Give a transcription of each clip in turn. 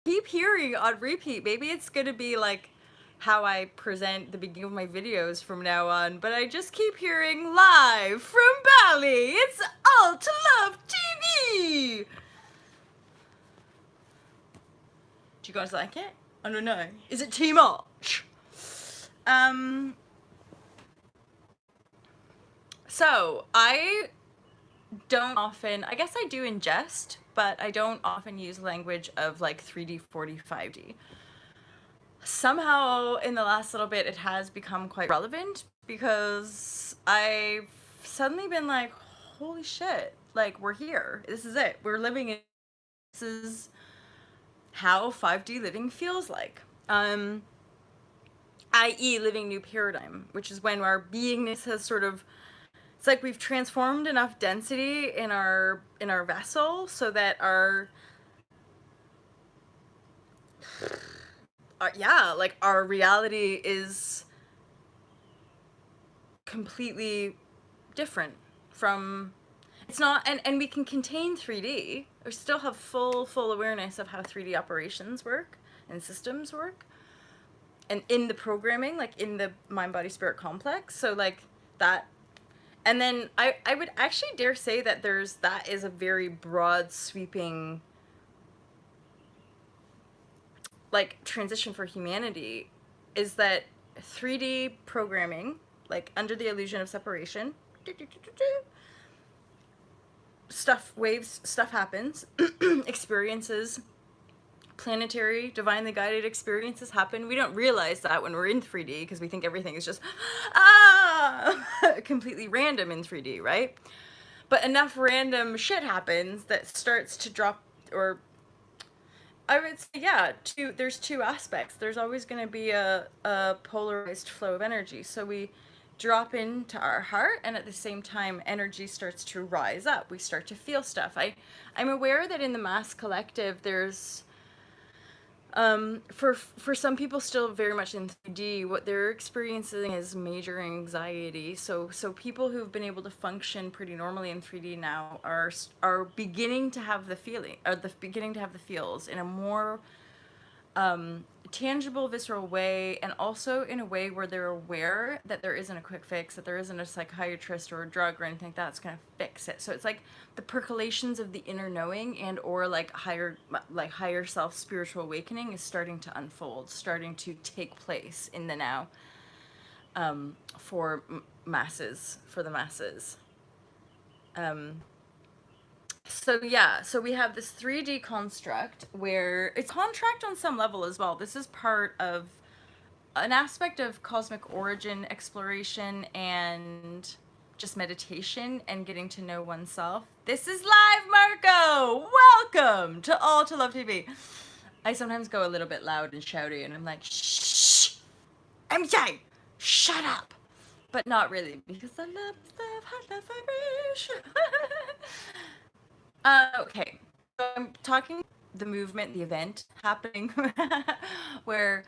keep hearing on repeat. Maybe it's gonna be like how I present the beginning of my videos from now on, but I just keep hearing live from Bali. It's All to Love TV. Do you guys like it? I don't know. Is it too much? Um. So I don't often. I guess I do in jest, but I don't often use language of like 3D, 4D, 5D. Somehow in the last little bit it has become quite relevant because I've suddenly been like, holy shit, like we're here. This is it. We're living in this is how 5D living feels like. I.e. living new paradigm, which is when our beingness has sort of it's like we've transformed enough density in our vessel so that our like our reality is completely different from it's not and we can contain 3D or still have full awareness of how 3D operations work and systems work and in the programming like in the mind body spirit complex, so like that. And then I would actually dare say that that is a very broad sweeping like transition for humanity, is that 3D programming, like under the illusion of separation, stuff happens, experiences, planetary, divinely guided experiences happen. We don't realize that when we're in 3D because we think everything is just completely random in 3D, right? But enough random shit happens that starts to drop, or I would say, yeah, there's two aspects. There's always going to be a polarized flow of energy. So we drop into our heart, and at the same time, energy starts to rise up. We start to feel stuff. I'm aware that in the mass collective, there's for some people still very much in 3D, what they're experiencing is major anxiety. So people who've been able to function pretty normally in 3D now are beginning to have the feeling, or the beginning to have the feels in a more tangible, visceral way, and also in a way where they're aware that there isn't a quick fix, that there isn't a psychiatrist or a drug or anything like that's gonna fix it. So it's like the percolations of the inner knowing and or higher self spiritual awakening is starting to unfold, starting to take place in the now, for the masses. So yeah, so we have this 3D construct where it's contract on some level as well. This is part of an aspect of cosmic origin exploration and just meditation and getting to know oneself. This is live, Marco. Welcome to All to Love TV. I sometimes go a little bit loud and shouty, and I'm like, shh, MJ, shut up. But not really, because I love hot love vibration. Okay, so I'm talking the movement, the event happening, where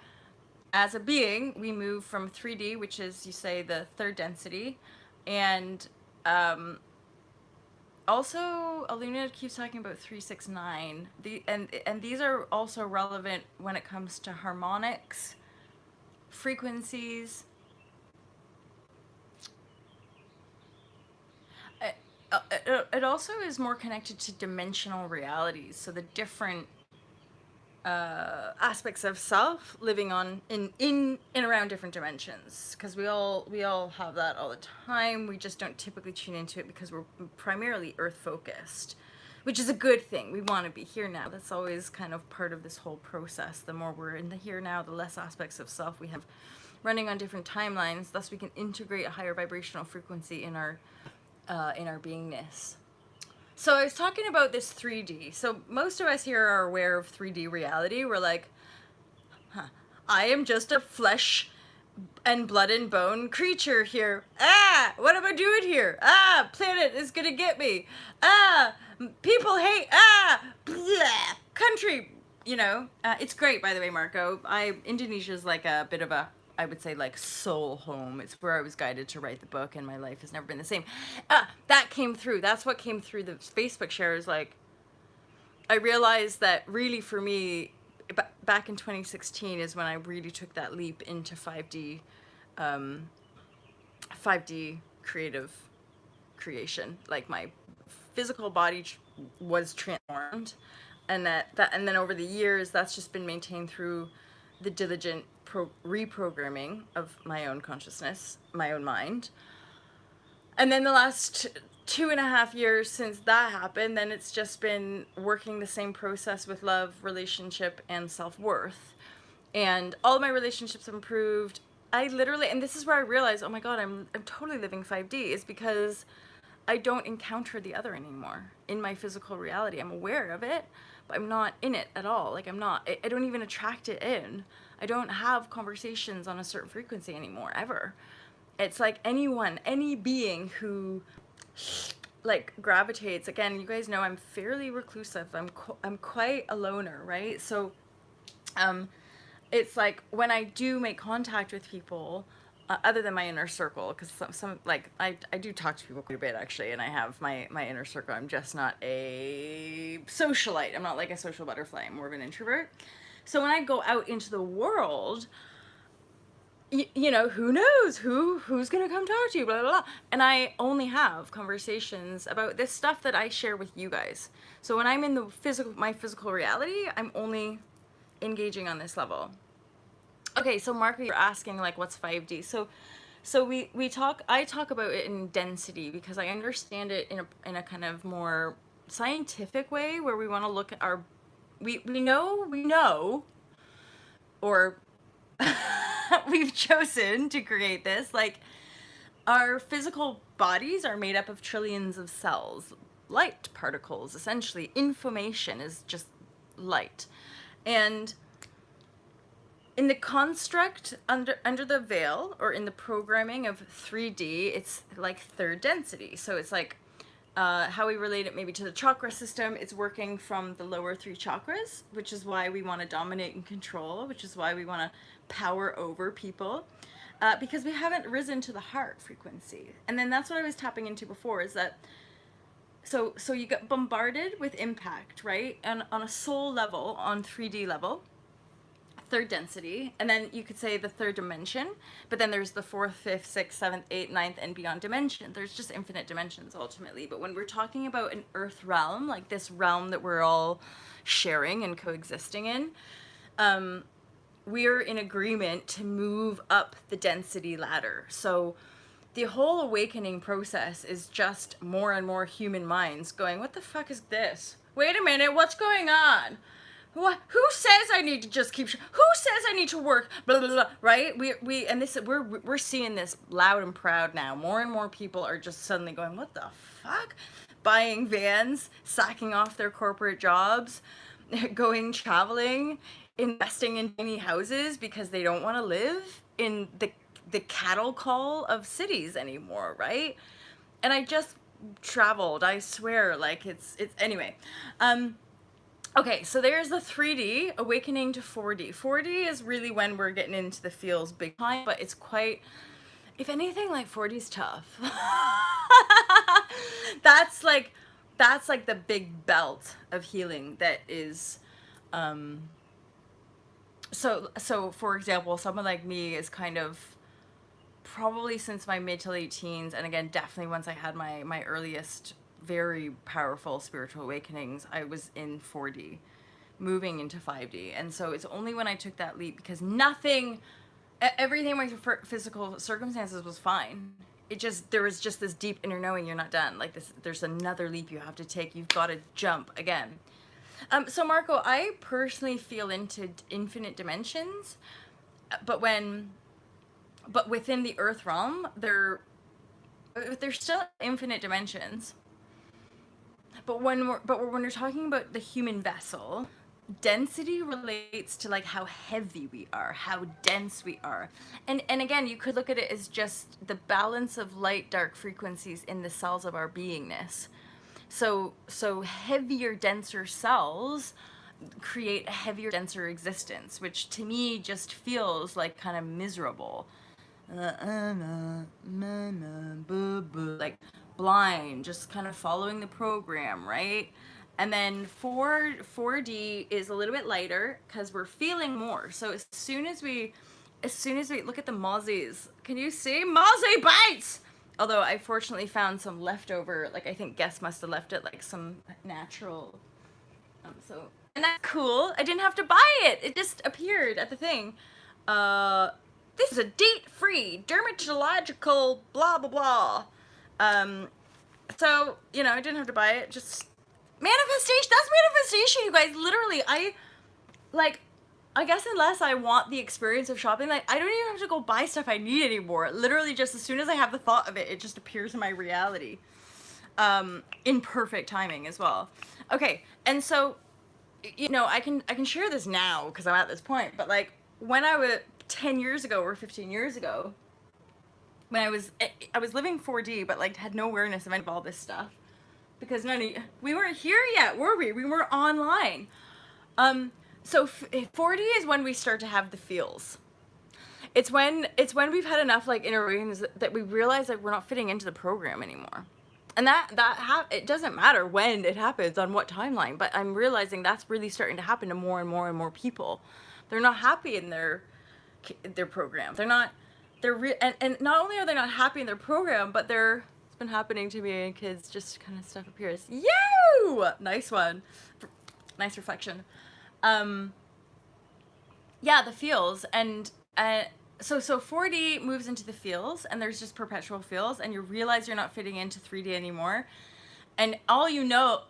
as a being we move from 3D, which is, you say, the third density, and also Aluna keeps talking about 369. And these are also relevant when it comes to harmonics, frequencies. It also is more connected to dimensional realities, so the different aspects of self living on in and around different dimensions, because we all have that all the time. We just don't typically tune into it because we're primarily earth focused, which is a good thing. We want to be here now. That's always kind of part of this whole process. The more we're in the here now, the less aspects of self we have running on different timelines, thus we can integrate a higher vibrational frequency in our beingness. So I was talking about this 3D. So most of us here are aware of 3D reality. We're like, huh, I am just a flesh and blood and bone creature here. Ah, what am I doing here? Ah, planet is gonna get me. Ah, people hate. Ah, bleh, country. It's great, by the way, Marco. Indonesia's like a bit of a, I would say, like, soul home. It's where I was guided to write the book, and my life has never been the same. That came through. That's what came through the Facebook shares. Like, I realized that really for me, back in 2016 is when I really took that leap into 5D creative creation. Like my physical body was transformed, and and then over the years that's just been maintained through the diligent reprogramming of my own consciousness, my own mind. And then the last 2.5 years since that happened, then it's just been working the same process with love, relationship, and self-worth. And all of my relationships have improved. I literally, and this is where I realized, oh my God, I'm totally living 5D, is because I don't encounter the other anymore in my physical reality. I'm aware of it, but I'm not in it at all. Like I don't even attract it in. I don't have conversations on a certain frequency anymore, ever. It's like any being who like gravitates, again, you guys know I'm fairly reclusive. I'm quite a loner, right? So it's like when I do make contact with people, other than my inner circle, because some like I do talk to people quite a bit actually, and I have my inner circle. I'm just not a socialite. I'm not like a social butterfly. I'm more of an introvert. So when I go out into the world, you know, who knows who's gonna come talk to you, blah, blah, blah. And I only have conversations about this stuff that I share with you guys. So when I'm in the my physical reality, I'm only engaging on this level. Okay, so Marco, you're asking like what's 5D. So I talk about it in density because I understand it in a kind of more scientific way, where we want to look at our we know, or we've chosen to create this, like our physical bodies are made up of trillions of cells, light particles. Essentially information is just light. And in the construct under the veil, or in the programming of 3D, it's like third density. So it's like how we relate it maybe to the chakra system. It's working from the lower 3 chakras, which is why we want to dominate and control, which is why we want to power over people, because we haven't risen to the heart frequency. And then that's what I was tapping into before, is that so you get bombarded with impact, right? And on a soul level, on 3D level, third density, and then you could say the third dimension, but then there's the 4th, 5th, 6th, 7th, 8th, 9th, and beyond dimension. There's just infinite dimensions ultimately. But when we're talking about an earth realm, like this realm that we're all sharing and coexisting in, we're in agreement to move up the density ladder. So the whole awakening process is just more and more human minds going, what the fuck is this? Wait a minute, what's going on? What? Who says I need to just keep? Who says I need to work? Blah blah blah. Right? And this, we're seeing this loud and proud now. More and more people are just suddenly going, what the fuck? Buying vans, sacking off their corporate jobs, going traveling, investing in tiny houses because they don't want to live in the cattle call of cities anymore. Right? And I just traveled. I swear, like it's anyway. Okay, so there's the 3D, awakening to 4D. 4D is really when we're getting into the feels big time, but it's quite, if anything, like 4D's tough. that's like the big belt of healing that is, so for example, someone like me is kind of, probably since my mid to late teens, and again, definitely once I had my earliest very powerful spiritual awakenings, I was in 4D, moving into 5D. And so it's only when I took that leap, because everything in my physical circumstances was fine. There was just this deep inner knowing, you're not done. Like this, there's another leap you have to take. You've got to jump again. So Marco, I personally feel into infinite dimensions, but within the earth realm, there's still infinite dimensions. But when we're talking about the human vessel, density relates to like how heavy we are, how dense we are. And again, you could look at it as just the balance of light dark frequencies in the cells of our beingness. So heavier, denser cells create a heavier, denser existence, which to me just feels like kind of miserable. Like blind, just kind of following the program, right? And then 4D is a little bit lighter because we're feeling more. So as soon as we look at the mozzies, can you see mozzie bites? Although I fortunately found some leftover, like I think Guess must have left it like some natural. So and that's cool. I didn't have to buy it. It just appeared at the thing. This is a date-free dermatological blah blah blah. So I didn't have to buy it. Just manifestation. That's manifestation, you guys. Literally, I guess unless I want the experience of shopping, like I don't even have to go buy stuff I need anymore. Literally, just as soon as I have the thought of it, it just appears in my reality. In perfect timing as well. Okay, and so, I can share this now because I'm at this point. But like when I was 10 years ago or 15 years ago, when I was living 4D, but like had no awareness of any of all this stuff because we weren't here yet, were we? We were online. So 4D is when we start to have the feels. It's when we've had enough like inner rings that we realize like we're not fitting into the program anymore. And it doesn't matter when it happens on what timeline, but I'm realizing that's really starting to happen to more and more and more people. They're not happy in their program. And not only are they not happy in their program, but it's been happening to me and kids, just kind of stuff appears. You! Nice one. Nice reflection. Yeah, the feels. And so 4D moves into the feels, and there's just perpetual feels, and you realize you're not fitting into 3D anymore. And all you know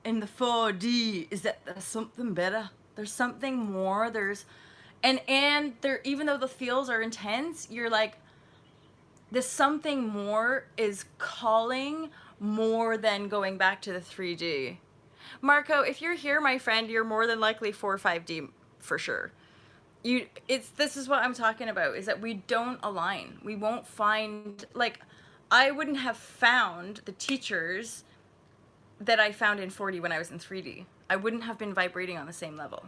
in the 4D is that there's something better. There's something more. And there, even though the feels are intense, you're like, this something more is calling more than going back to the 3D. Marco, if you're here, my friend, you're more than likely 4 or 5D for sure. This is what I'm talking about, is that we don't align. We won't find, like, I wouldn't have found the teachers that I found in 4D when I was in 3D. I wouldn't have been vibrating on the same level.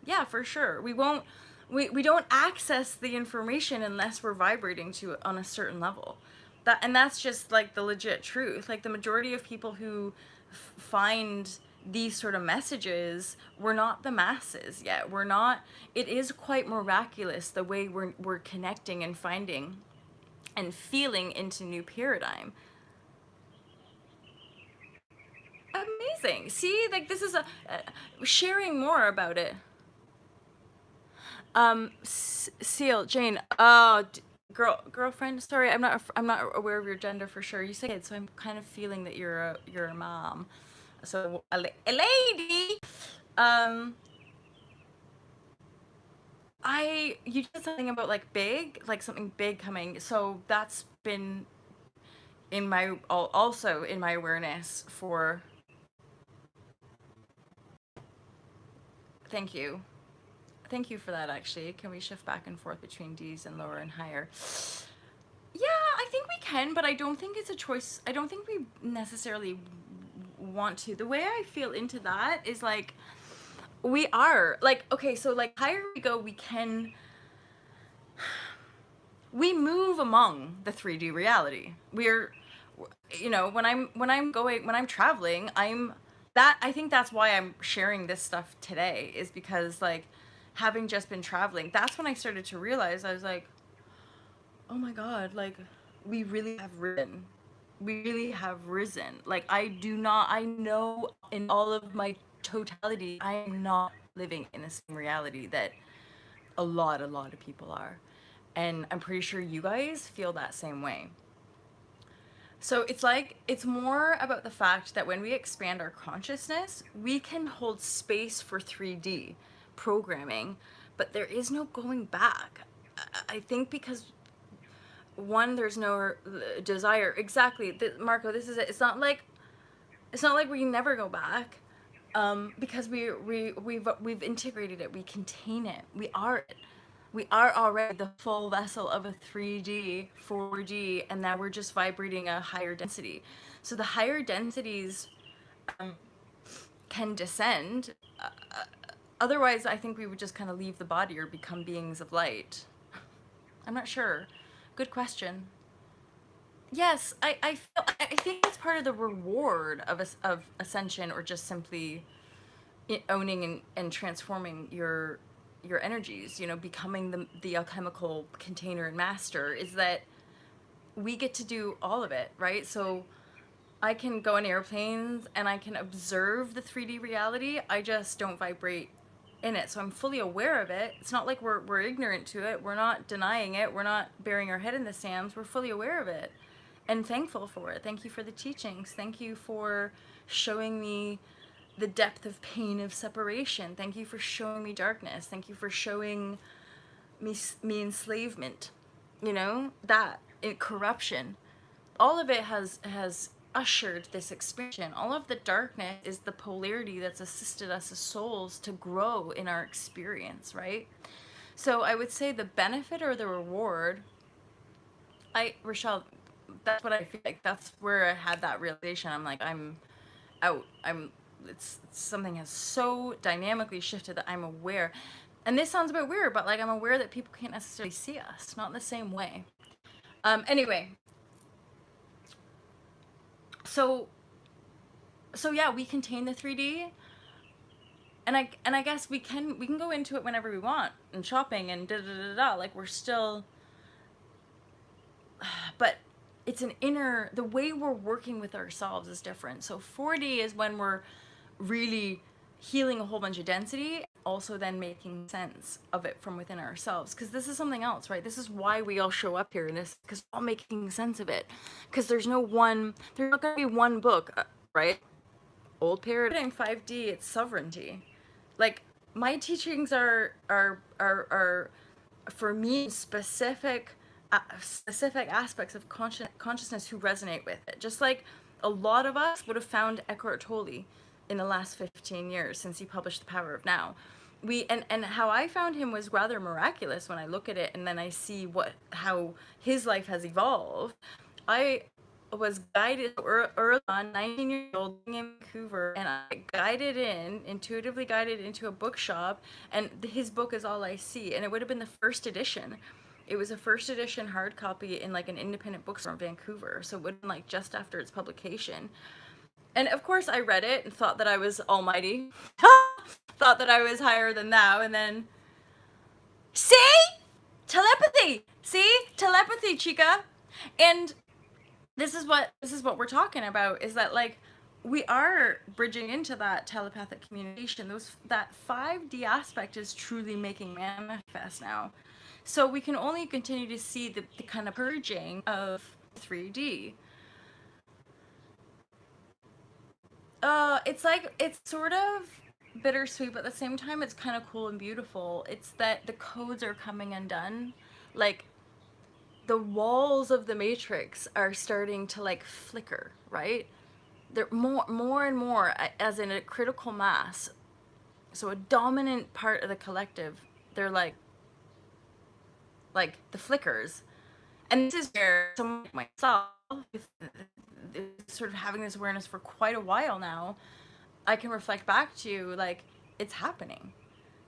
Yeah, for sure. We don't access the information unless we're vibrating to it on a certain level. That's just like the legit truth. Like the majority of people who find these sort of messages, we're not the masses yet. It is quite miraculous the way we're connecting and finding and feeling into new paradigm. Amazing. See, like this is sharing more about it. Seal, Jane. Oh, girlfriend. Sorry, I'm not aware of your gender for sure. You say kid, so I'm kind of feeling that you're a mom. So a lady. You said something about like big, like something big coming. So that's been also in my awareness for. Thank you. Thank you for that, actually. Can we shift back and forth between D's and lower and higher? Yeah, I think we can, but I don't think it's a choice. I don't think we necessarily want to. The way I feel into that is like, we are. Like, okay, so like higher we go, we move among the 3D reality. When I'm traveling, I think that's why I'm sharing this stuff today, is because like having just been traveling, that's when I started to realize, I was like, oh my God, like we really have risen. We really have risen. Like I know in all of my totality, I am not living in the same reality that a lot of people are. And I'm pretty sure you guys feel that same way. So it's more about the fact that when we expand our consciousness, we can hold space for 3D programming, but there is no going back. I think because one, there's no desire. Exactly, Marco. This is it. It's not like we never go back, because we've integrated it. We contain it. We are it. We are already the full vessel of a 3D, 4D, and now we're just vibrating a higher density. So the higher densities can descend. Otherwise, I think we would just kind of leave the body or become beings of light. I'm not sure. Good question. Yes, I think it's part of the reward of of ascension, or just simply owning and transforming your energies. You know, becoming the alchemical container and master, is that we get to do all of it, right? So I can go on airplanes and I can observe the 3D reality. I just don't vibrate in it. So I'm fully aware of it. It's not like we're ignorant to it. We're not denying it. We're not burying our head in the sands. We're fully aware of it and thankful for it. Thank you for the teachings. Thank you for showing me the depth of pain of separation. Thank you for showing me darkness. Thank you for showing me enslavement. You know, that corruption, all of it has ushered this expansion. All of the darkness is the polarity that's assisted us as souls to grow in our experience, right? So I would say the benefit or the reward, Rochelle, that's what I feel like. That's where I had that realization. I'm like, I'm out. It's something has so dynamically shifted that I'm aware. And this sounds a bit weird, but like I'm aware that people can't necessarily see us, not in the same way. Anyway, so yeah, we contain the 3D, and I guess we can go into it whenever we want, and shopping and da da da da. Like we're still, but it's an inner, the way we're working with ourselves is different. So 4D is when we're really healing a whole bunch of density, also then making sense of it from within ourselves, because this is something else, right? This is why we all show up here in this, because we're all making sense of it, because there's not going to be one book, right? Old paradigm 5D, it's sovereignty. Like my teachings are for me specific aspects of consciousness who resonate with it. Just like a lot of us would have found Eckhart Tolle in the last 15 years since he published The Power of Now. And how I found him was rather miraculous when I look at it and then I see how his life has evolved. I was guided early on, 19 years old, in Vancouver, and I intuitively guided into a bookshop, and his book is all I see. And it would have been the first edition. It was a first edition hard copy in like an independent bookstore in Vancouver, so it would have been like just after its publication. And of course, I read it and thought that I was almighty, thought that I was higher than thou, and then see telepathy, chica, and this is what we're talking about, is that like we are bridging into that telepathic communication. That 5D aspect is truly making manifest now. So we can only continue to see the kind of purging of 3D. It's like, it's sort of bittersweet, but at the same time it's kind of cool and beautiful. It's that the codes are coming undone. Like the walls of the matrix are starting to like flicker, right? They're more and more, as in a critical mass. So a dominant part of the collective, they're like the flickers. And this is where someone like myself, with sort of having this awareness for quite a while now, I can reflect back to like it's happening,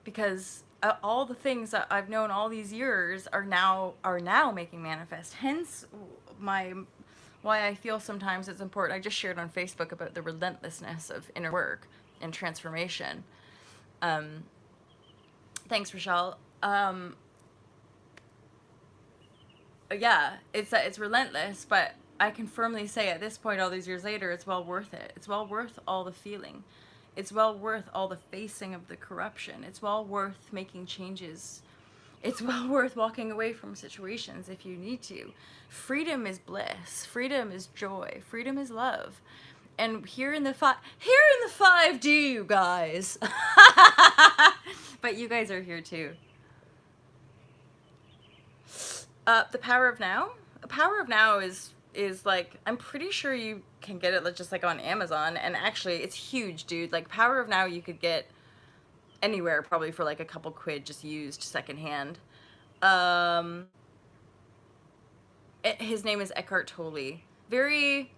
because all the things that I've known all these years are now making manifest. Hence, my why I feel sometimes it's important. I just shared on Facebook about the relentlessness of inner work and transformation. Um, Thanks, Rochelle. Yeah, it's relentless, but I can firmly say at this point, all these years later, it's well worth it. It's well worth all the feeling. It's well worth all the facing of the corruption. It's well worth making changes. It's well worth walking away from situations if you need to. Freedom is bliss. Freedom is joy. Freedom is love. And here in the 5D, you guys. But you guys are here too. The Power of Now. The Power of Now is like, I'm pretty sure you can get it just like on Amazon, and actually it's huge, dude. Like Power of Now you could get anywhere probably for like a couple quid, just used secondhand. Um, his name is Eckhart Tolle. Very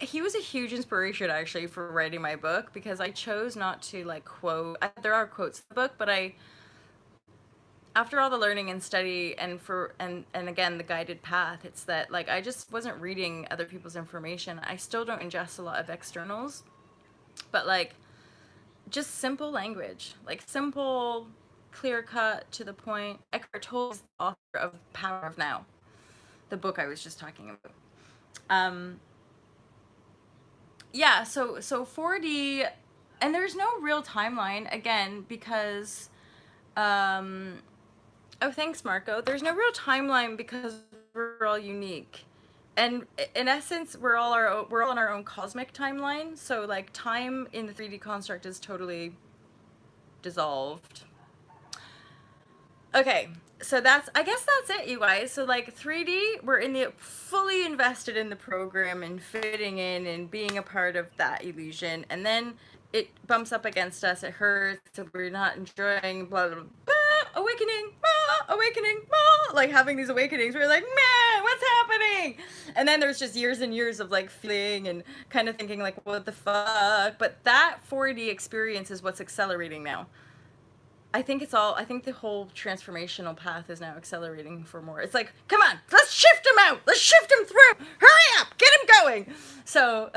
He was a huge inspiration actually for writing my book, because I chose not to like quote. There are quotes in the book, but after all the learning and study and again the guided path, it's that like I just wasn't reading other people's information. I still don't ingest a lot of externals, but like just simple language, like simple, clear cut, to the point. Eckhart Tolle is the author of Power of Now, the book I was just talking about. Yeah, so 4D, and there's no real timeline again because oh, thanks, Marco. There's no real timeline because we're all unique, and in essence, we're all on our own cosmic timeline. So like time in the 3D construct is totally dissolved. Okay, so I guess that's it, you guys. So like 3D, we're fully invested in the program and fitting in and being a part of that illusion, and then it bumps up against us. It hurts, so we're not enjoying blah blah blah. Awakening, awakening, like having these awakenings. We're like, man, what's happening? And then there's just years and years of like feeling and kind of thinking like, what the fuck? But that 4D experience is what's accelerating now. I think the whole transformational path is now accelerating for more. It's like, come on, let's shift him out. Let's shift him through. Hurry up, get him going. So,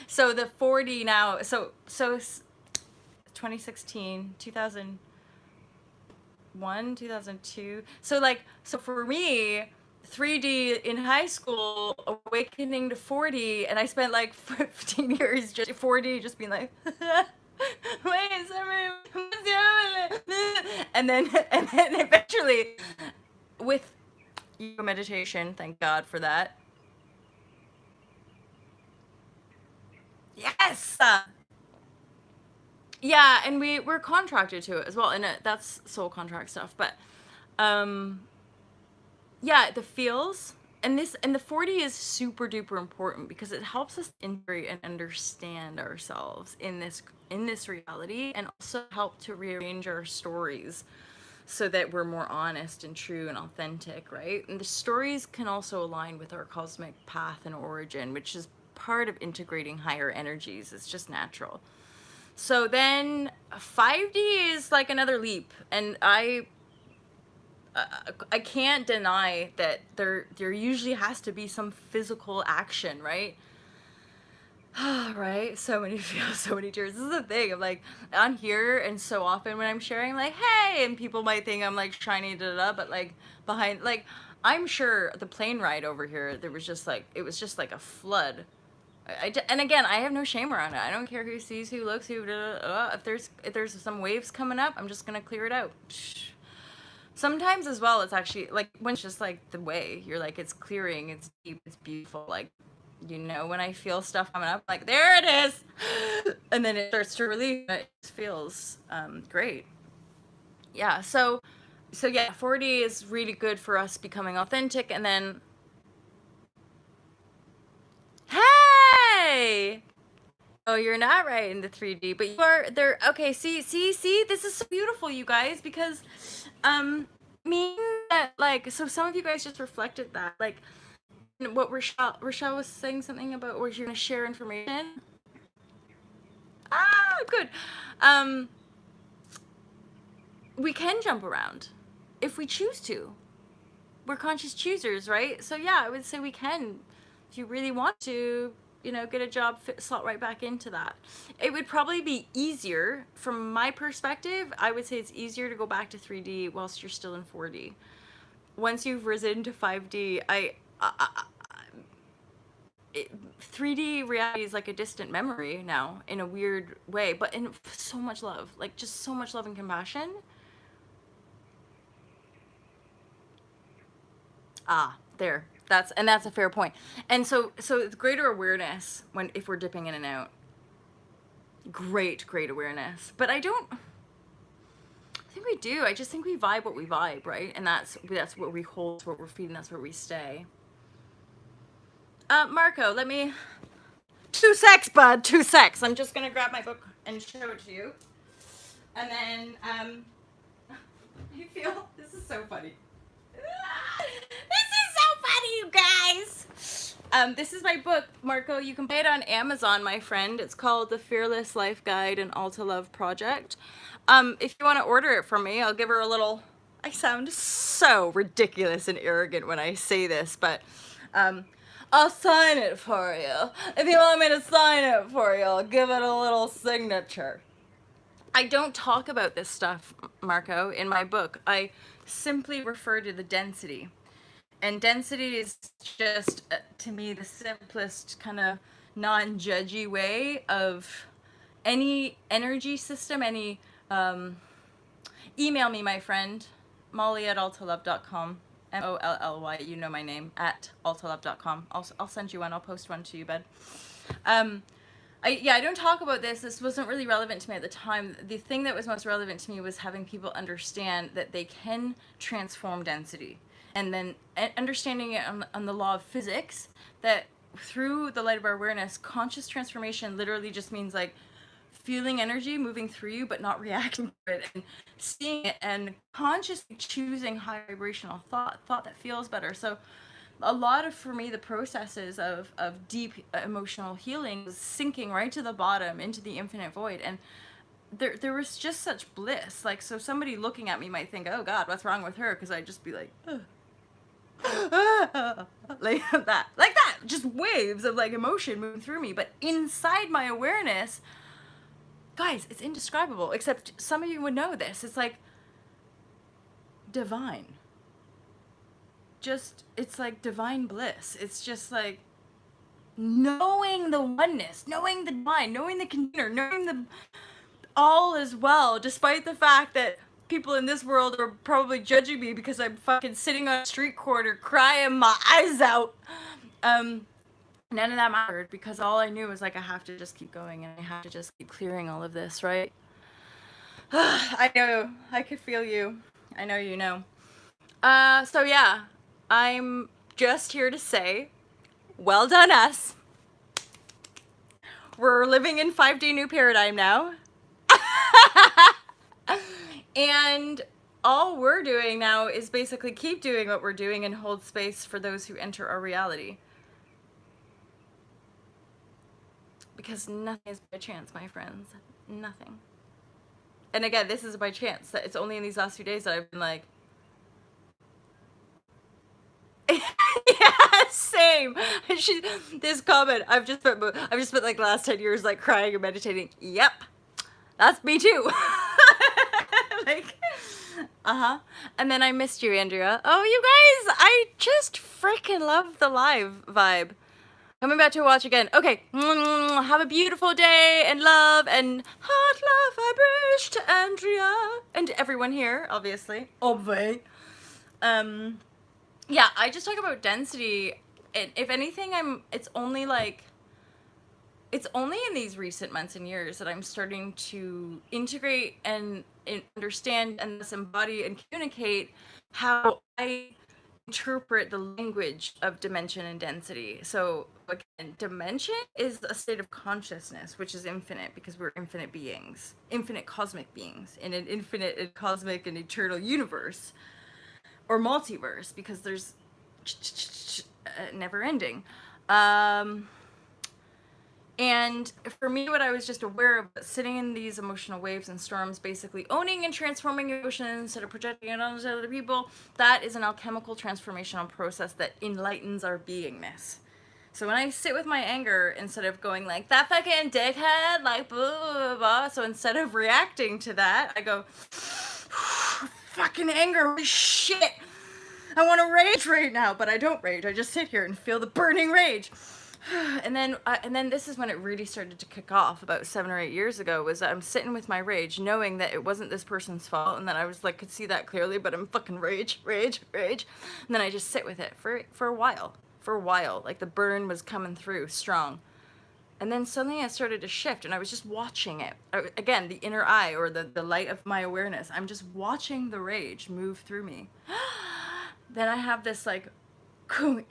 so the 4D now, so 2016, 2001, 2002. So for me, 3D in high school, awakening to 4D, and I spent like 15 years just 4D, just being like, wait, sorry, and then eventually with yoga meditation, thank God for that. Yes. Yeah, and we're contracted to it as well, and that's soul contract stuff. But yeah, the feels and the 4D is super duper important because it helps us integrate and understand ourselves in this reality, and also help to rearrange our stories so that we're more honest and true and authentic, right? And the stories can also align with our cosmic path and origin, which is part of integrating higher energies. It's just natural. So then 5D is like another leap, and I can't deny that there usually has to be some physical action, right? Right? So many feels, so many tears. This is the thing. I'm like on here, and so often when I'm sharing, like, hey, and people might think I'm like shiny, da da, but like behind, like, I'm sure the plane ride over here, it was just like a flood. And again, I have no shame around it. I don't care who sees, who looks, who. Da, da, da. If there's some waves coming up, I'm just gonna clear it out. Sometimes as well, it's actually like when it's just like the way you're like, it's clearing, it's deep, it's beautiful. Like, when I feel stuff coming up, like, there it is, and then it starts to release. It feels great. Yeah. So yeah, 4D is really good for us becoming authentic, and then. Hey! Oh, you're not right in the 3D, but you are there. Okay, see, this is so beautiful, you guys, because, mean that, like, so some of you guys just reflected that, like, what Rochelle was saying something about where you're gonna share information. Ah, good. We can jump around if we choose to. We're conscious choosers, right? So yeah, I would say we can, if you really want to, get a job, slot right back into that. It would probably be easier, from my perspective, I would say it's easier to go back to 3D whilst you're still in 4D. Once you've risen to 5D, 3D reality is like a distant memory now, in a weird way, but in so much love, like just so much love and compassion. There. That's a fair point. And so it's greater awareness if we're dipping in and out. Great awareness. But I think we do. I just think we vibe what we vibe, right? And that's what we hold, that's what we're feeding, that's where we stay. Marco, let me 2 secs, bud. 2 secs. I'm just gonna grab my book and show it to you. And then you feel this is so funny. You guys, this is my book, Marco. You can buy it on Amazon, my friend. It's called The Fearless Life Guide and All to Love Project. If you want to order it from me, I'll give her a little. I sound so ridiculous and arrogant when I say this, but um, I'll sign it for you. If you want me to sign it for you, I'll give it a little signature. I don't talk about this stuff, Marco, in my book. I simply refer to the density. And density is just, to me, the simplest kind of non-judgy way of any energy system, any email me, my friend, Molly at altalove.com. Molly, you know my name, at altalove.com. I'll send you one. I'll post one to you, bud. I don't talk about this. This wasn't really relevant to me at the time. The thing that was most relevant to me was having people understand that they can transform density. And then understanding it on the law of physics, that through the light of our awareness, conscious transformation literally just means like feeling energy moving through you but not reacting to it, and seeing it and consciously choosing high vibrational thought that feels better. So a lot of, for me, the processes of deep emotional healing was sinking right to the bottom into the infinite void. And there was just such bliss. Like, so somebody looking at me might think, oh God, what's wrong with her? Because I'd just be like, like that, just waves of like emotion moving through me. But inside my awareness, guys, it's indescribable. Except some of you would know this. It's like divine. Just, it's like divine bliss. It's just like knowing the oneness, knowing the divine, knowing the container, knowing the all is well, despite the fact that people in this world are probably judging me because I'm fucking sitting on a street corner crying my eyes out. None of that mattered, because all I knew was like, I have to just keep going and I have to just keep clearing all of this, right? I know, I could feel you. I know you know. So yeah, I'm just here to say, well done us. We're living in 5D new paradigm now. And all we're doing now is basically keep doing what we're doing and hold space for those who enter our reality. Because nothing is by chance, my friends. Nothing. And again, this is by chance. That it's only in these last few days that I've been like, yeah, same. This comment, I've just spent like the last 10 years like crying and meditating. Yep, that's me too. Like, and then I missed you, Andrea. Oh, you guys, I just freaking love the live vibe. Coming back to watch again. Okay, have a beautiful day and love and heart love vibration to Andrea and to everyone here, obviously. Yeah, I just talk about density, and if anything, it's only in these recent months and years that I'm starting to integrate and understand and thus embody and communicate how I interpret the language of dimension and density. So again, dimension is a state of consciousness, which is infinite, because we're infinite beings, infinite cosmic beings in an infinite and cosmic and eternal universe, or multiverse, because there's never ending. And for me, what I was just aware of, sitting in these emotional waves and storms, basically owning and transforming emotions instead of projecting it onto other people, that is an alchemical transformational process that enlightens our beingness. So when I sit with my anger, instead of going like, that fucking dickhead, like, blah, blah, blah, so instead of reacting to that, I go, fucking anger, holy shit, I want to rage right now, but I don't rage. I just sit here and feel the burning rage. And then this is when it really started to kick off about 7 or 8 years ago, was that I'm sitting with my rage, knowing that it wasn't this person's fault, and that I was like, could see that clearly, but I'm fucking rage. And then I just sit with it for a while. Like the burn was coming through strong. And then suddenly I started to shift, and I was just watching it. Again, the inner eye, or the light of my awareness. I'm just watching the rage move through me. Then I have this like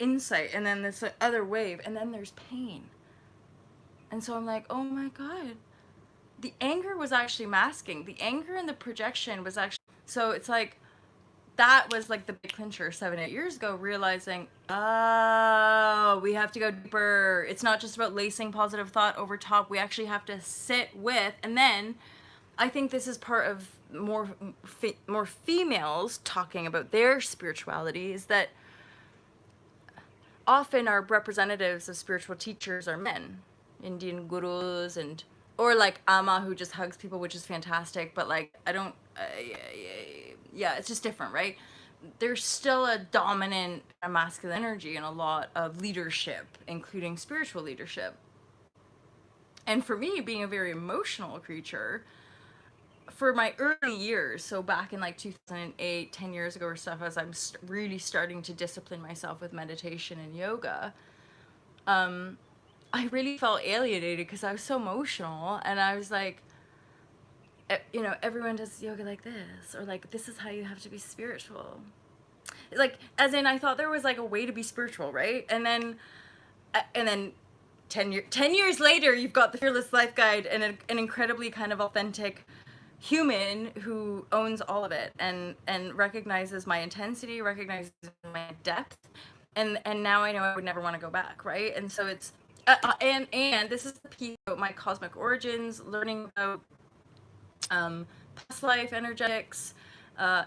insight, and then this other wave, and then there's pain. And so I'm like, oh my God. The anger was actually masking. The anger and the projection was actually... So it's like, that was like the big clincher 7-8 years ago, realizing, oh, we have to go deeper. It's not just about lacing positive thought over top. We actually have to sit with, and then I think this is part of more females talking about their spirituality, is that often our representatives of spiritual teachers are men, Indian gurus, and or like Amma, who just hugs people, which is fantastic. But like, I don't, yeah, it's just different, right? There's still a dominant masculine energy in a lot of leadership, including spiritual leadership. And for me, being a very emotional creature, for my early years, so back in like 2008, 10 years ago or stuff, as I'm really starting to discipline myself with meditation and yoga, I really felt alienated because I was so emotional, and I was like, you know, everyone does yoga like this, or like, this is how you have to be spiritual. Like, as in, I thought there was like a way to be spiritual, right? And then 10 years later, you've got the Fearless Life Guide and an incredibly kind of authentic human who owns all of it and recognizes my intensity, recognizes my depth, and now I know I would never want to go back, right? And so it's and this is the piece about my cosmic origins, learning about past life energetics,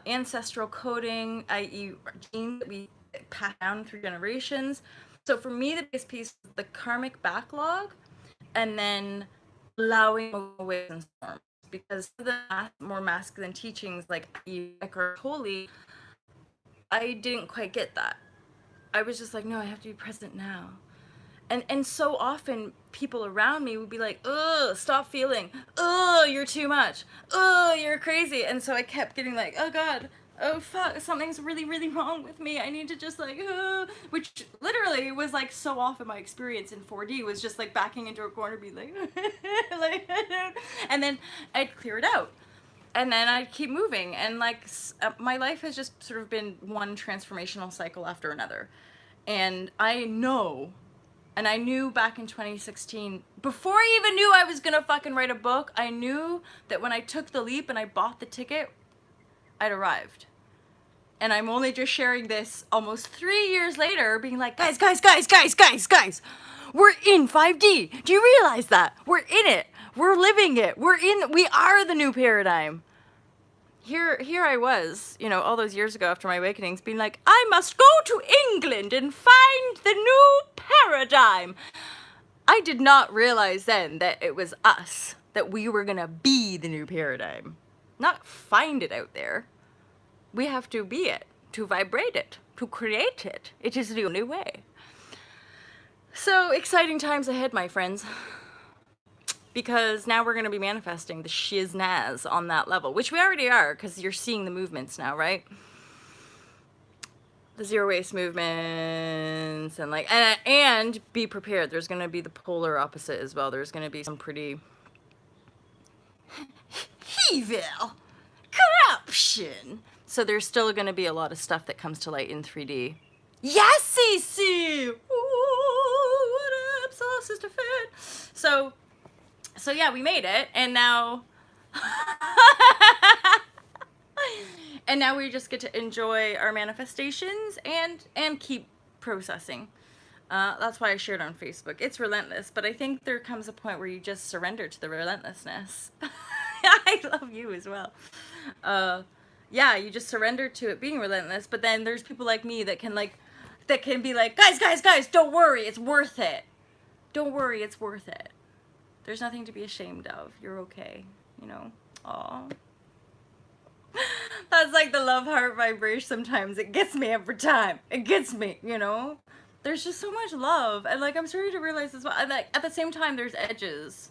ancestral coding, i.e., genes that we pass down through generations. So for me, the biggest piece is the karmic backlog, and then allowing ways and forms. Because the more masculine teachings, like Eckhart Tolle, I didn't quite get that. I was just like, no, I have to be present now. And so often people around me would be like, ugh, stop feeling. Ugh, you're too much. Ugh, you're crazy. And so I kept getting like, oh God, oh fuck, something's really, really wrong with me. I need to just like, which literally was like so often my experience in 4D was just like backing into a corner, being like, like, and then I'd clear it out. And then I'd keep moving. And like, my life has just sort of been one transformational cycle after another. And I know, and I knew back in 2016, before I even knew I was gonna fucking write a book, I knew that when I took the leap and I bought the ticket, I'd arrived. And I'm only just sharing this almost 3 years later, being like, guys, we're in 5D. Do you realize that? We're in it. We're living it. We are the new paradigm. Here I was, you know, all those years ago after my awakenings, being like, I must go to England and find the new paradigm. I did not realize then that it was us, that we were gonna be the new paradigm. Not find it out there. We have to be it, to vibrate it, to create it. It is the only way. So exciting times ahead, my friends. Because now we're going to be manifesting the shiznaz on that level, which we already are, because you're seeing the movements now, right? The zero waste movements, and like, and be prepared. There's going to be the polar opposite as well. There's going to be some pretty evil corruption. So there's still going to be a lot of stuff that comes to light in 3D. Yes, Cece! Ooh, what up, Soul Sister Fit? So yeah, we made it, and now and now we just get to enjoy our manifestations and keep processing. That's why I shared on Facebook. It's relentless, but I think there comes a point where you just surrender to the relentlessness. I love you as well. Yeah, you just surrender to it being relentless, but then there's people like me that can be like, guys, don't worry, it's worth it. Don't worry, it's worth it. There's nothing to be ashamed of. You're okay, you know? Aw. That's like the love heart vibration sometimes. It gets me every time. It gets me, you know? There's just so much love. And like, I'm starting to realize as well. And like, at the same time, there's edges.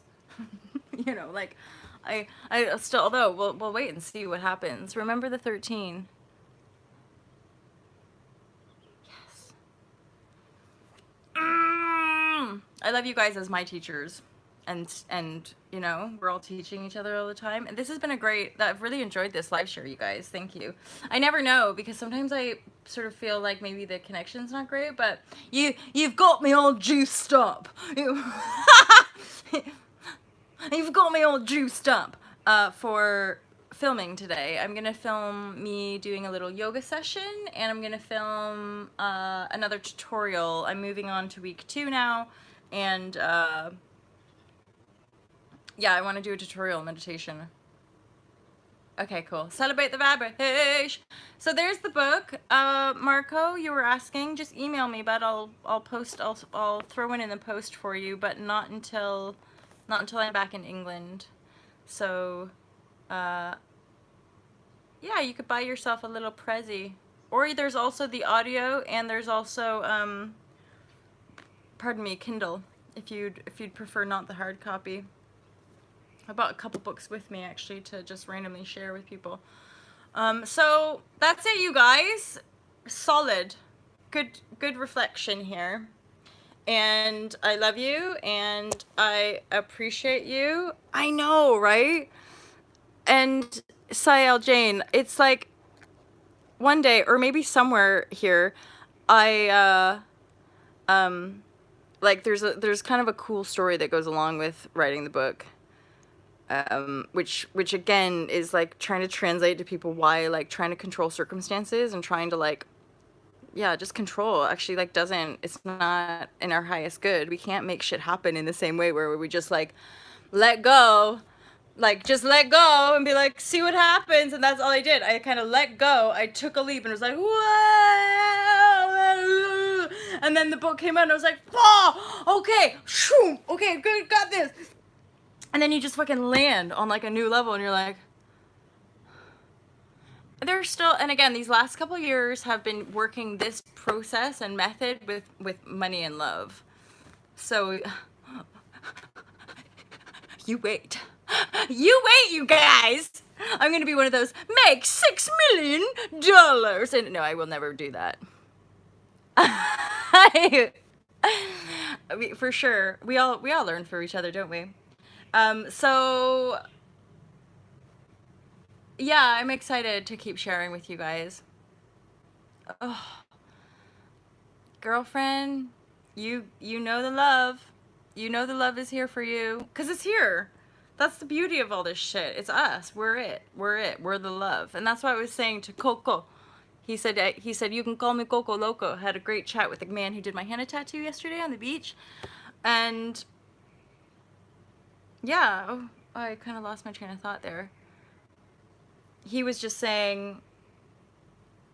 You know, like, I still, although, we'll wait and see what happens. Remember the 13. Yes. I love you guys as my teachers. And you know, we're all teaching each other all the time, and this has been I've really enjoyed this live share, you guys. Thank you. I never know, because sometimes I sort of feel like maybe the connection's not great, but you've got me all juiced up. You've got me all juiced up for filming today. I'm gonna film me doing a little yoga session, and I'm gonna film another tutorial. I'm moving on to week 2 now, and yeah, I want to do a tutorial meditation. Okay, cool. Celebrate the vibration. So there's the book. Marco, you were asking. Just email me, but I'll post. I'll throw one in the post for you, but not until I'm back in England. So, uh, yeah, you could buy yourself a little prezzy. Or there's also the audio, and there's also pardon me, Kindle. If you'd prefer not the hard copy. I bought a couple books with me actually to just randomly share with people. So that's it, you guys. Solid, good reflection here. And I love you, and I appreciate you. I know, right? And Sayel Jane, it's like one day, or maybe somewhere here, I like there's kind of a cool story that goes along with writing the book. Which again is like trying to translate to people why like trying to control circumstances and trying to like, yeah, just control actually like doesn't, it's not in our highest good. We can't make shit happen in the same way where we just like let go, like just let go and be like, see what happens. And that's all I did. I kind of let go. I took a leap and was like, whoa, and then the book came out and I was like, oh, okay, shoo, okay, good, got this. And then you just fucking land on like a new level and you're like, there's still, and again, these last couple years have been working this process and method with money and love. So you wait. You wait, you guys. I'm going to be one of those, make $6 million. And no, I will never do that. For sure. We all learn from each other, don't we? So yeah, I'm excited to keep sharing with you guys. Oh, girlfriend, you know the love. You know the love is here for you. 'Cause it's here. That's the beauty of all this shit. It's us. We're it. We're it. We're the love. And that's what I was saying to Coco. He said you can call me Coco Loco. Had a great chat with the man who did my henna tattoo yesterday on the beach. And yeah, oh, I kind of lost my train of thought there. He was just saying,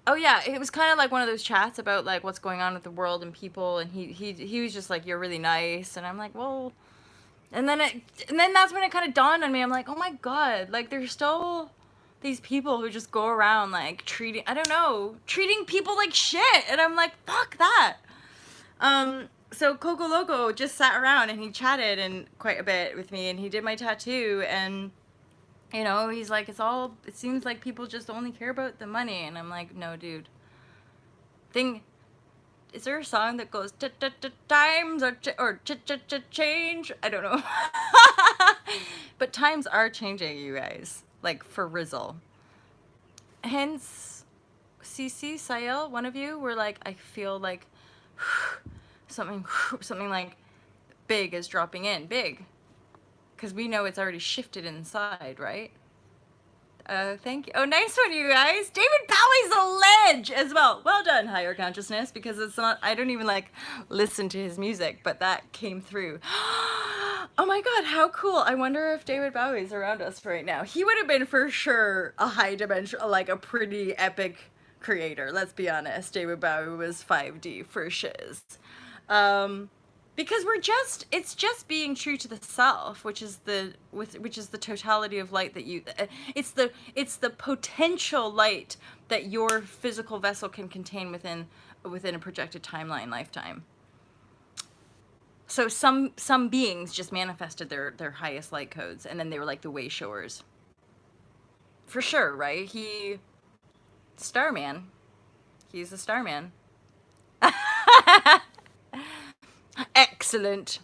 oh yeah, it was kind of like one of those chats about like what's going on with the world and people, and he was just like, you're really nice, and I'm like, well, and then that's when it kind of dawned on me. I'm like, oh my god, like there's still these people who just go around like treating people like shit, and I'm like, fuck that. So Coco Loco just sat around and he chatted and quite a bit with me, and he did my tattoo, and you know, he's like, it seems like people just only care about the money. And I'm like, no, dude. Is there a song that goes, times or change? I don't know. But times are changing, you guys. Like, for Rizzle. Hence, Cece, Sayel, one of you were like, I feel like something like big is dropping in. Big. Because we know it's already shifted inside, right? Thank you. Oh, nice one, you guys. David Bowie's a ledge as well. Well done, higher consciousness, because it's not, I don't even like listen to his music, but that came through. Oh my god, how cool. I wonder if David Bowie's around us right now. He would have been for sure a high dimension, like a pretty epic creator. Let's be honest. David Bowie was 5D for shiz. Because it's just being true to the self, which is the totality of light that it's the potential light that your physical vessel can contain within a projected timeline lifetime. So some beings just manifested their highest light codes, and then they were like the way showers. For sure, right? Starman. He's a starman. Excellent.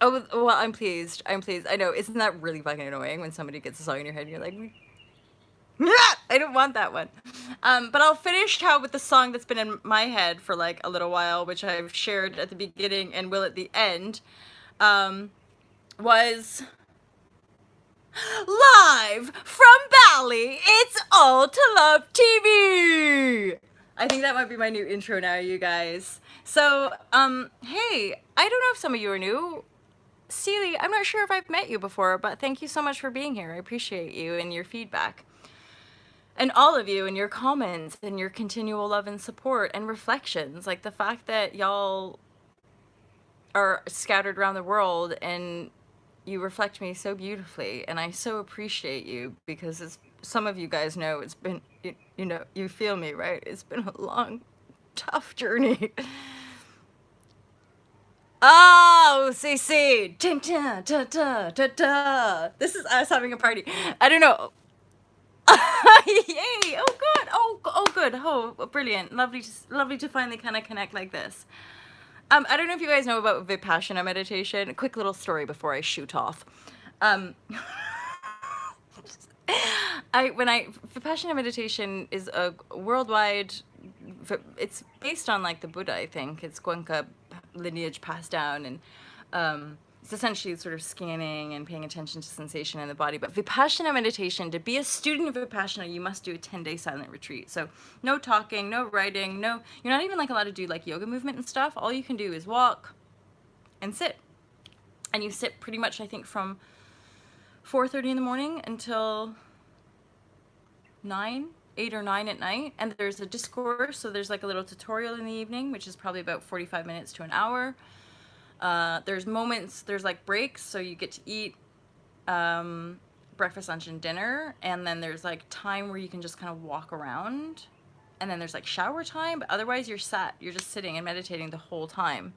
Oh, well, I'm pleased. I know, isn't that really fucking annoying when somebody gets a song in your head and you're like, I don't want that one. But I'll finish with the song that's been in my head for like a little while, which I've shared at the beginning and will at the end, was live from Bali. It's All to Love TV. I think that might be my new intro now, you guys. So, hey, I don't know if some of you are new. Celie, I'm not sure if I've met you before, but thank you so much for being here. I appreciate you and your feedback. And all of you and your comments and your continual love and support and reflections, like the fact that y'all are scattered around the world and you reflect me so beautifully, and I so appreciate you, because as some of you guys know, it's been, you know, you feel me, right? It's been a long, tough journey. Oh, CC. Dun, dun, dun, dun, dun, dun. This is us having a party. I don't know. Yay! Oh, good. Oh, good. Oh, brilliant. Lovely to finally kind of connect like this. I don't know if you guys know about Vipassana meditation. A quick little story before I shoot off. Um, Vipassana meditation is a worldwide. It's based on like the Buddha, I think. It's Goenka lineage passed down, and it's essentially sort of scanning and paying attention to sensation in the body. But Vipassana meditation, to be a student of Vipassana, you must do a 10-day silent retreat. So no talking, no writing, no, you're not even like allowed to do like yoga movement and stuff. All you can do is walk and sit. And you sit pretty much, I think, from 4:30 in the morning until 8 or 9 at night. And there's a discourse, so there's like a little tutorial in the evening, which is probably about 45 minutes to an hour. There's moments, there's like breaks, so you get to eat breakfast, lunch, and dinner, and then there's like time where you can just kind of walk around, and then there's like shower time, but otherwise you're just sitting and meditating the whole time.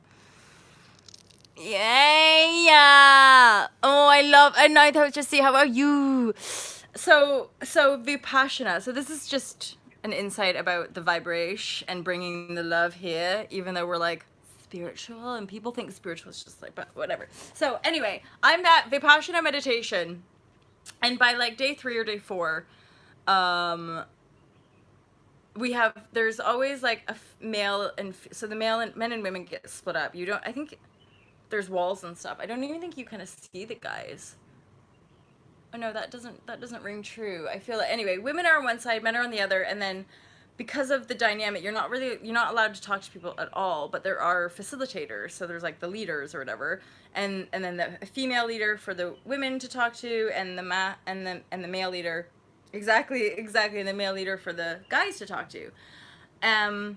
Yeah. Oh, I love, and I thought, just see, how about you? So Vipassana, so this is just an insight about the vibration and bringing the love here, even though we're like spiritual, and people think spiritual is just like, but whatever. So anyway, I'm that Vipassana meditation, and by like day 3 or day 4, there's always like a male, and so the male and men and women get split up. I think there's walls and stuff. I don't even think you kind of see the guys. Oh no, that doesn't ring true. I feel like, anyway, women are on one side, men are on the other, and then because of the dynamic, you're not allowed to talk to people at all, but there are facilitators. So there's like the leaders or whatever, and then the female leader for the women to talk to, and the male leader, exactly, and the male leader for the guys to talk to. And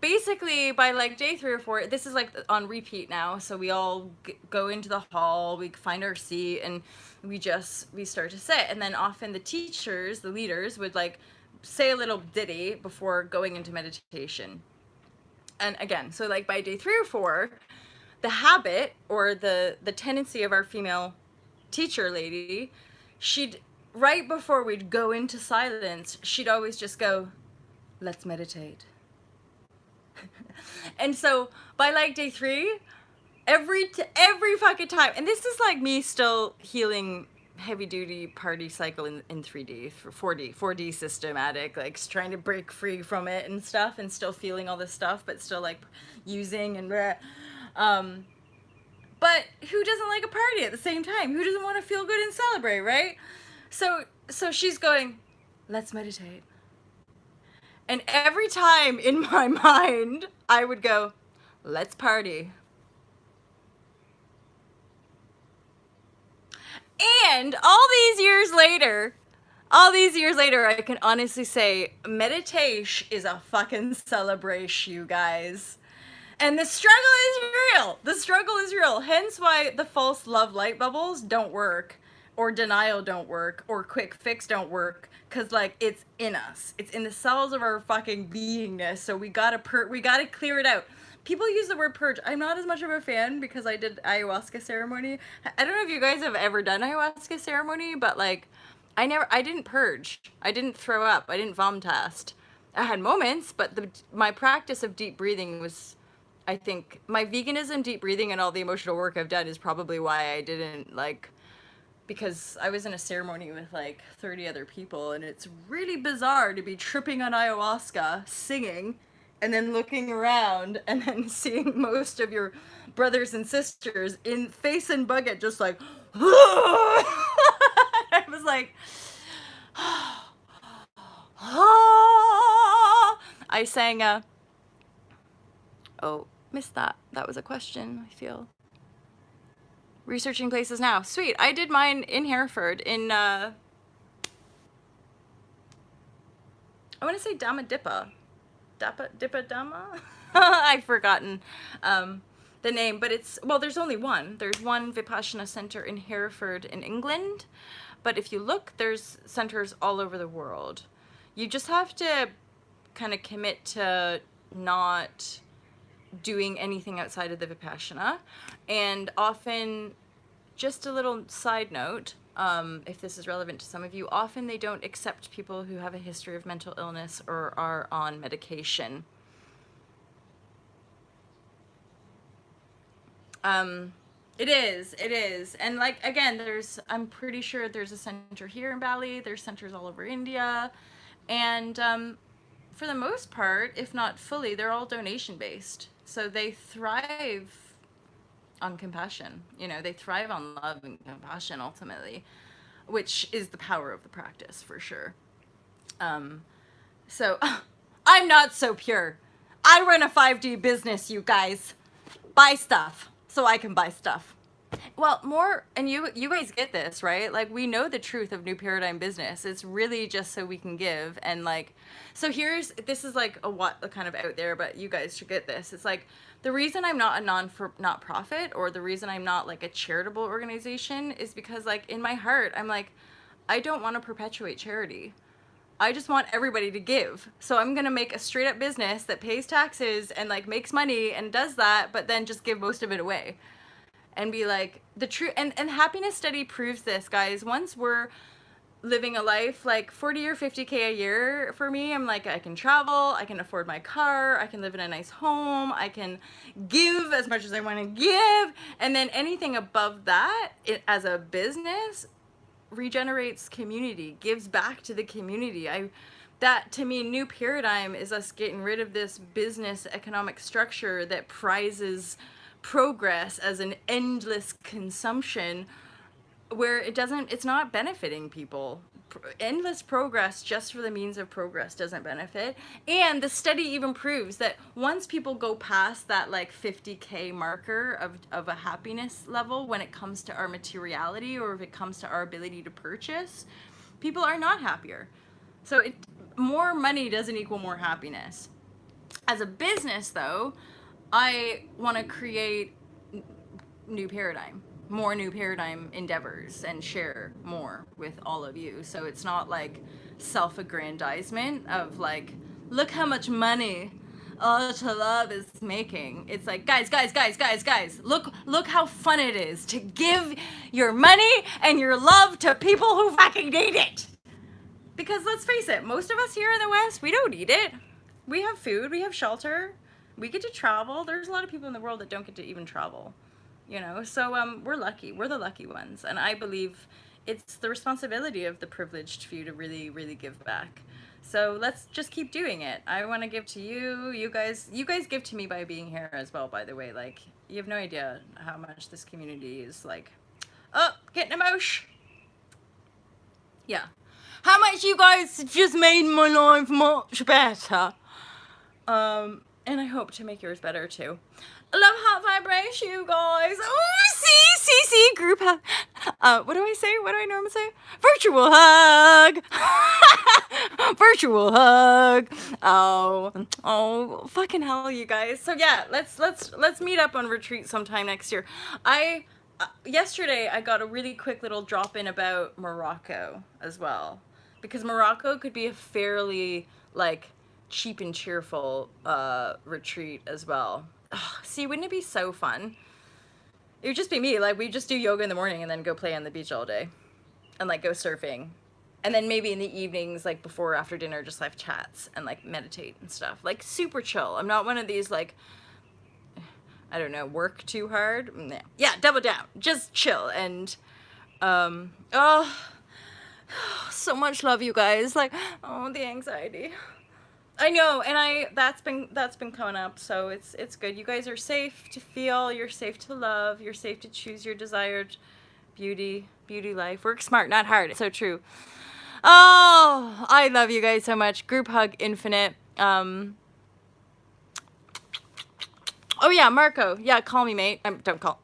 basically by like day 3 or 4, this is like on repeat now, so we all go into the hall, we find our seat, and we start to sit, and then often the teachers, the leaders, would like say a little ditty before going into meditation. And again, so like by day 3 or 4, the habit or the tendency of our female teacher lady, she'd, right before we'd go into silence, she'd always just go, let's meditate. And so by like day 3, every fucking time, and this is like me still healing heavy duty party cycle in 3D, 4D systematic, like trying to break free from it and stuff, and still feeling all this stuff, but still like using and but who doesn't like a party at the same time? Who doesn't want to feel good and celebrate, right? So she's going, let's meditate. And every time in my mind, I would go, let's party. And all these years later, I can honestly say meditation is a fucking celebration, you guys. And the struggle is real. Hence why the false love light bubbles don't work, or denial don't work, or quick fix don't work, because like it's in us, it's in the cells of our fucking beingness. So we gotta clear it out. People use the word purge. I'm not as much of a fan because I did ayahuasca ceremony. I don't know if you guys have ever done ayahuasca ceremony, but like I didn't purge, I didn't throw up, I didn't vomitast. I had moments, but my practice of deep breathing was, I think my veganism, deep breathing, and all the emotional work I've done is probably why I didn't like, because I was in a ceremony with like 30 other people, and it's really bizarre to be tripping on ayahuasca, singing, and then looking around and then seeing most of your brothers and sisters in face and bucket just like I was like I sang oh, missed that. That was a question, I feel. Researching places now. Sweet. I did mine in Hereford, in I want to say Dhamma Dipa. Dipa Dhamma? I've forgotten the name, but it's, well, there's only one. There's one Vipassana center in Hereford in England, but if you look, there's centers all over the world. You just have to kind of commit to not doing anything outside of the Vipassana. And often, just a little side note, if this is relevant to some of you, often they don't accept people who have a history of mental illness or are on medication. It is. And like, again, I'm pretty sure there's a center here in Bali, there's centers all over India, and for the most part, if not fully, they're all donation based. So they thrive on compassion. You know, they thrive on love and compassion ultimately, which is the power of the practice for sure. So I'm not so pure. I run a 5D business, you guys. Buy stuff so I can buy stuff. Well, more, and you guys get this, right? Like, we know the truth of New Paradigm Business. It's really just so we can give. And like, so this is like a kind of out there, but you guys should get this. It's like, the reason I'm not a not profit, or the reason I'm not like a charitable organization, is because like in my heart, I'm like, I don't want to perpetuate charity. I just want everybody to give. So I'm going to make a straight up business that pays taxes and like makes money and does that, but then just give most of it away. And be like, the true, and happiness study proves this, guys. Once we're living a life like 40 or 50K a year, for me, I'm like, I can travel, I can afford my car, I can live in a nice home, I can give as much as I want to give. And then anything above that, as a business, regenerates community, gives back to the community. That to me, New Paradigm is us getting rid of this business economic structure that prizes progress as an endless consumption, where it's not benefiting people. Endless progress just for the means of progress doesn't benefit. And the study even proves that once people go past that like 50K marker of a happiness level, when it comes to our materiality, or if it comes to our ability to purchase, people are not happier. So more money doesn't equal more happiness. As a business though, I want to create New Paradigm, more New Paradigm endeavors, and share more with all of you. So it's not like self-aggrandizement of like, look how much money to Love is making. It's like, guys, look how fun it is to give your money and your love to people who fucking need it. Because let's face it, most of us here in the West, we don't need it. We have food, we have shelter, we get to travel. There's a lot of people in the world that don't get to even travel, you know? So we're lucky. We're the lucky ones. And I believe it's the responsibility of the privileged few to really, really give back. So let's just keep doing it. I want to give to you. You guys give to me by being here as well, by the way. Like, you have no idea how much this community is like, oh, getting emotion. Yeah. How much you guys just made my life much better. And I hope to make yours better too. I love hot vibration, you guys. Oh, see, group hug. What do I say? What do I normally say? Virtual hug. Virtual hug. Oh, fucking hell, you guys. So yeah, let's meet up on retreat sometime next year. Yesterday I got a really quick little drop in about Morocco as well, because Morocco could be a fairly like cheap and cheerful retreat as well. Ugh, see, wouldn't it be so fun? It would just be me. Like, we just do yoga in the morning and then go play on the beach all day, and like go surfing, and then maybe in the evenings, like before or after dinner, just have chats and like meditate and stuff. Like, super chill. I'm not one of these like, I don't know, work too hard. Yeah, double down, just chill. And so much love, you guys. Like, oh, the anxiety. I know, and that's been coming up, so it's good. You guys are safe to feel, you're safe to love, you're safe to choose your desired beauty life. Work smart, not hard. It's so true. Oh, I love you guys so much. Group hug infinite. Oh yeah, Marco. Yeah, call me, mate. Don't call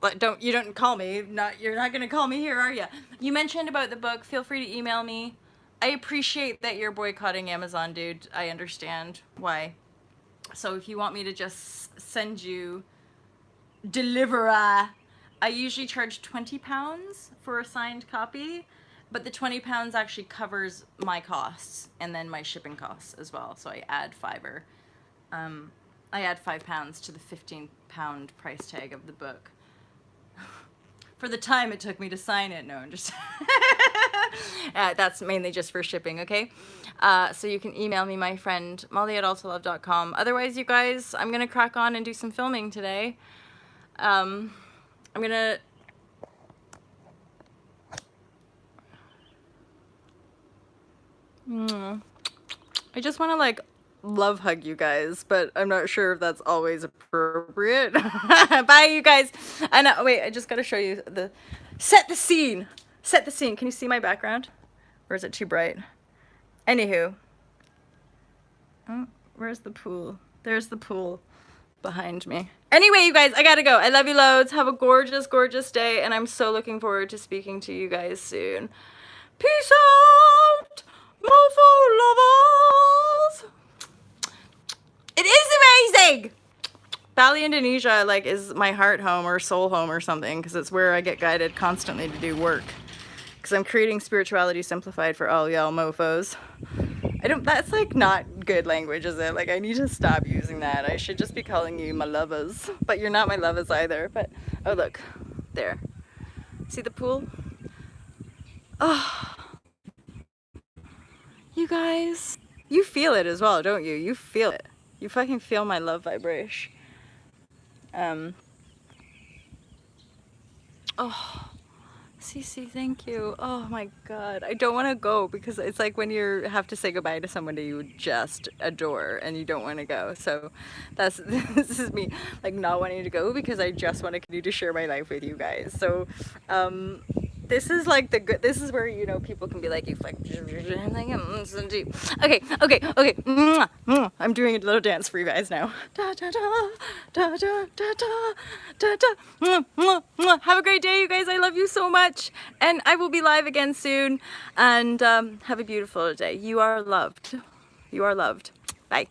me. You're not gonna call me here, are you? You mentioned about the book. Feel free to email me. I appreciate that you're boycotting Amazon, dude. I understand why. So if you want me to just send you deliverer, I usually charge £20 for a signed copy, but the £20 actually covers my costs and then my shipping costs as well. So I add fiver. I add £5 to the £15 price tag of the book. For the time it took me to sign it. No, I'm just... that's mainly just for shipping, okay? So you can email me, my friend, molly@altalove.com. Otherwise, you guys, I'm going to crack on and do some filming today. I'm going to... I just want to, like, love hug you guys, but I'm not sure if that's always appropriate. Bye, you guys. I know. Wait, I just gotta show you the set the scene. Set the scene. Can you see my background, or is it too bright? Anywho, oh, where's the pool? There's the pool behind me. Anyway, you guys, I gotta go. I love you loads. Have a gorgeous, gorgeous day, and I'm so looking forward to speaking to you guys soon. Peace out, mofo lovers. It is amazing! Bali, Indonesia, like, is my heart home or soul home or something, because it's where I get guided constantly to do work. Because I'm creating spirituality simplified for all y'all mofos. That's like not good language, is it? Like, I need to stop using that. I should just be calling you my lovers. But you're not my lovers either. But, oh look, there. See the pool? Oh. You guys, you feel it as well, don't you? You feel it. You fucking feel my love vibration. Oh, Cece, thank you. Oh my God. I don't want to go because it's like when you have to say goodbye to someone that you just adore and you don't want to go. So this is me like not wanting to go because I just want to continue to share my life with you guys. So, this is like the good, this is where, you know, people can be like, you fuck, I'm like, so deep. Okay. I'm doing a little dance for you guys now. Da, da, da, da, da, da, da, da. Have a great day, you guys. I love you so much. And I will be live again soon. And have a beautiful day. You are loved. You are loved. Bye.